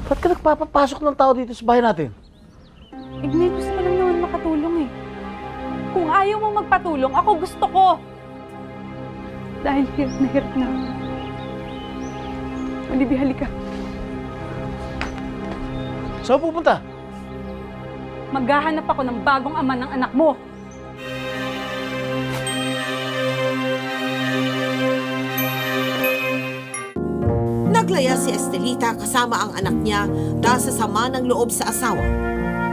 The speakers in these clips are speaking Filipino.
Ba't ka nagpapapasok ng tao dito sa bahay natin? Igme, gusto ko lang naman makatulong eh. Kung ayaw mo magpatulong, ako gusto ko. Dahil hirap na ako. Olivia, halika. Saan pupunta? Maghahanap ako ng bagong ama ng anak mo. Naglaya si Estelita kasama ang anak niya dahil sa sama ng loob sa asawa.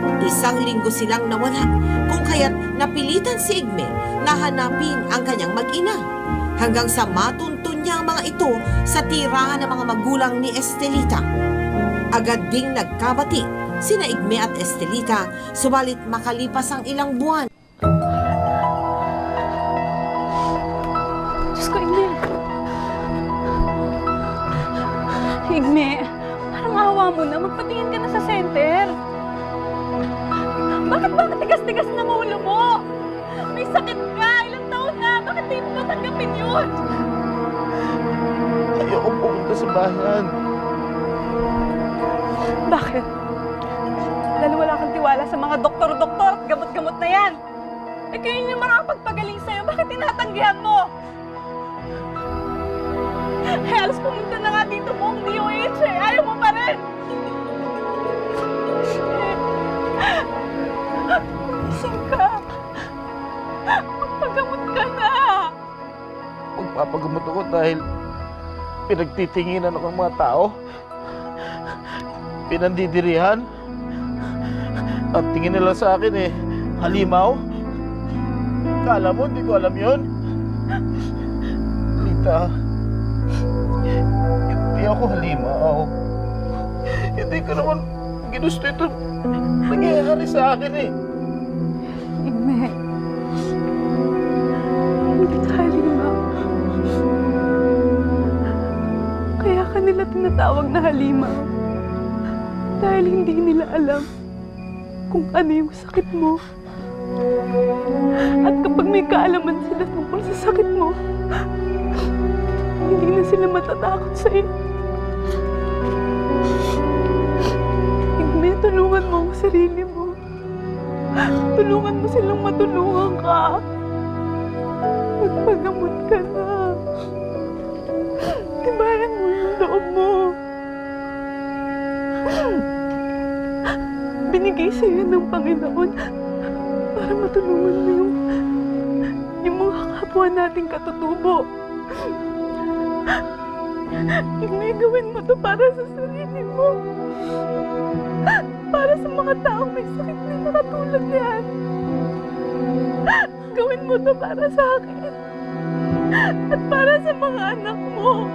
1 linggo silang nawala, kung kaya't napilitan si Igme na hanapin ang kanyang mag-ina. Hanggang sa matuntun niya ang mga ito sa tirahan ng mga magulang ni Estelita. Agad ding nagkabati sina Igme at Estelita, subalit makalipas ang ilang buwan. Diyos ko, Igme. Igme, parang awa mo na. Magpatingin ka na sa center. Bakit tigas-tigas na ulo mo? May sakit ka. Ilang taon na. Bakit di mo matanggapin yun? Ayoko pupunta sa bayan. Bakit? Dahil wala kang tiwala sa mga doktor-doktor at gamot-gamot na yan. Eh kayo yung makakapagpagaling sa'yo. Bakit tinatanggihan mo? Eh, alas pumunta na nga dito buong DOH eh. Ayaw mo pa rin. Gising ka. Magpagamot ka na. Magpapagamot ako dahil pinagtitinginan ako ng mga tao. Pinandidirihan. At tingin nila sa akin eh, halimaw. Kala mo, hindi ko alam yun. Lita, hindi ako halimaw. Hindi ko naman ginusto ito. Nangyayari sa akin eh. Igme. Hindi ka halimaw. Kaya ka nila tinatawag na halimaw. Dahil hindi nila alam kung ano yung sakit mo. At kapag may kaalaman sila tungkol sa sakit mo, hindi na sila matatakot sa'yo. Igme, tulungan mo ang sarili mo. Tulungan mo silang matulungan ka. Magpagamot ka na. Tibayan mo yung loob mo. Binigay sa'yo ng Panginoon para matulungan mo yung mga kapwa nating katutubo. Igme, gawin mo to para sa sarili mo. Para sa mga taong may sakit na katulad yan. Gawin mo to para sa akin. At para sa mga anak mo.